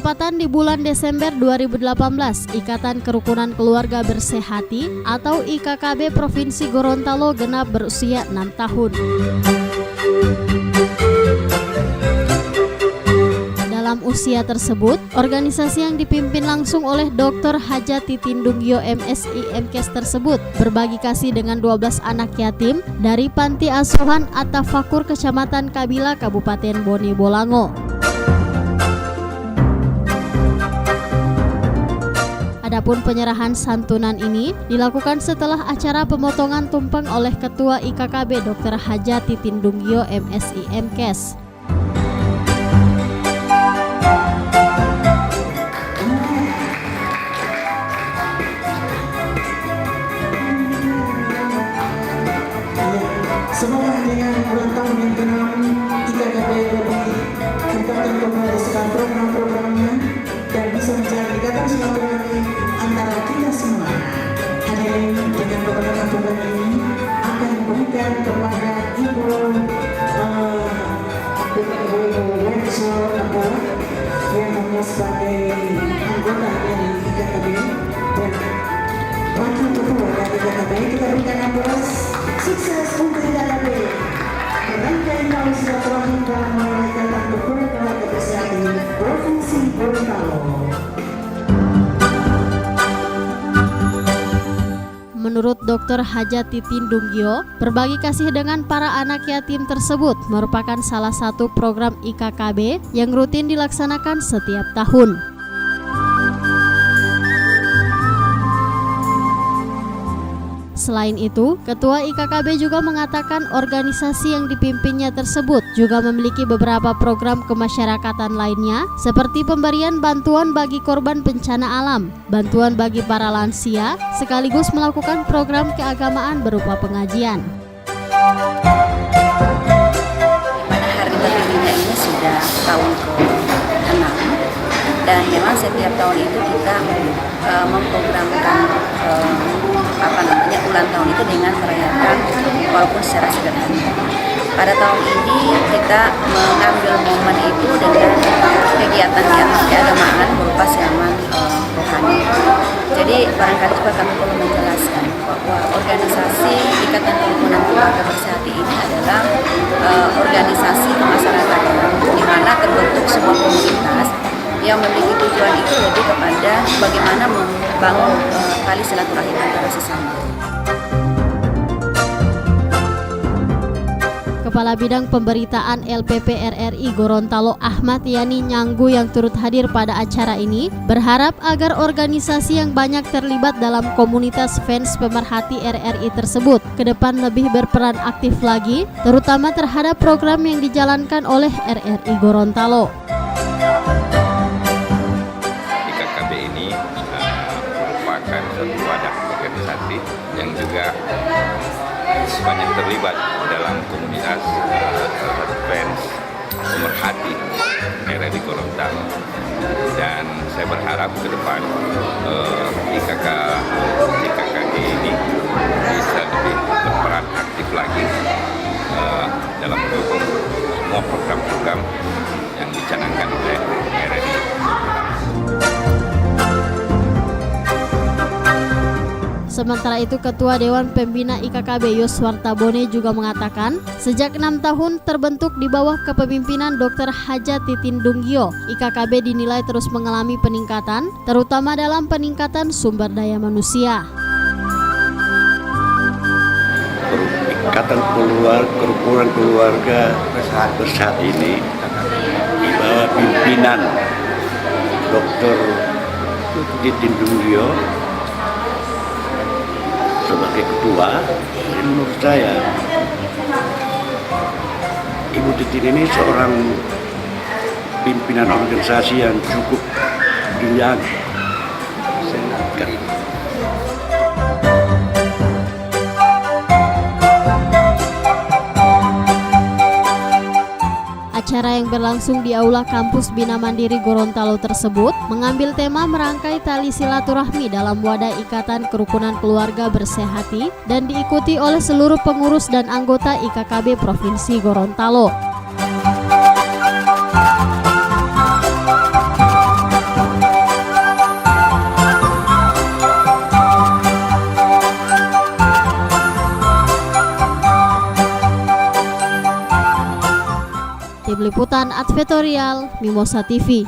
Bertepatan di bulan Desember 2018, Ikatan Kerukunan Keluarga Bersehati atau IKKB Provinsi Gorontalo genap berusia 6 tahun. Dalam usia tersebut, organisasi yang dipimpin langsung oleh Dr. Haja Titindunggio MSI MKes tersebut berbagi kasih dengan 12 anak yatim dari Panti Asuhan At-Tafakur Kecamatan Kabila, Kabupaten Bone Bolango. Adapun penyerahan santunan ini dilakukan setelah acara pemotongan tumpeng oleh Ketua IKKB Dr. Haja Titindunggio MSI MKes. Semoga dengan ulang tahun yang ke-6 IKKB lebih tingkatkan kembali sekarang program-programnya dan bisa mencari ikatan silaturahmi antara kita semua. Hadirin, dengan beberapa program ini akan memberikan kepada Ibu Wensor yang namanya sebagai anggota dari IKKB dan wakil ketua dari IKKB. Kita berikan aplaus. Sukses untuk IKKB. Rangkaian tahun silaturahmi dalam merayakan Kerukunan Keluarga Bersehati Provinsi Gorontalo. Menurut Dr. Haja Titindunggio, berbagi kasih dengan para anak yatim tersebut merupakan salah satu program IKKB yang rutin dilaksanakan setiap tahun. Selain itu, Ketua IKKB juga mengatakan organisasi yang dipimpinnya tersebut juga memiliki beberapa program kemasyarakatan lainnya seperti pemberian bantuan bagi korban bencana alam, bantuan bagi para lansia, sekaligus melakukan program keagamaan berupa pengajian. Pada hari berdirinya ini sudah tahun ke-6 dan memang setiap tahun itu kita memprogramkan ulang tahun itu dengan merayakan walaupun secara sederhana. Pada tahun ini kita mengambil momen itu dengan kegiatan keagamaan berupa siraman rohani. Jadi barangkali juga kami perlu menjelaskan bahwa organisasi Ikatan Kerukunan Keluarga Bersehati ini adalah organisasi kemasyarakatan di mana terbentuk sebuah komunitas yang memiliki tujuan itu lebih kepada bagaimana membangun tali silaturahim antara sesama. Kepala Bidang Pemberitaan LPP RRI Gorontalo Ahmad Yani Nyanggu yang turut hadir pada acara ini berharap agar organisasi yang banyak terlibat dalam komunitas fans pemerhati RRI tersebut ke depan lebih berperan aktif lagi, terutama terhadap program yang dijalankan oleh RRI Gorontalo. IKKB ini merupakan suatu wadah organisasi yang juga banyak terlibat dalam komunitas fans pemerhati RRI Gorontalo, dan saya berharap ke depan IKKB ini bisa lebih berperan aktif lagi dalam mendukung semua program-program yang dicanangkan oleh RRI. Sementara itu, Ketua Dewan Pembina IKKB Yoswarta Bone juga mengatakan, sejak 6 tahun terbentuk di bawah kepemimpinan Dr. Haja Titindunggio, IKKB dinilai terus mengalami peningkatan, terutama dalam peningkatan sumber daya manusia. Ikatan Kerukunan Keluarga Bersehati ini di bawah pimpinan Dr. Titindunggio sebagai ketua. Menurut saya Ibu Titin ini seorang pimpinan organisasi yang cukup dilihat. Acara yang berlangsung di Aula Kampus Bina Mandiri Gorontalo tersebut mengambil tema merangkai tali silaturahmi dalam wadah Ikatan Kerukunan Keluarga Bersehati dan diikuti oleh seluruh pengurus dan anggota IKKB Provinsi Gorontalo. Tim Liputan Advertorial Mimosa TV.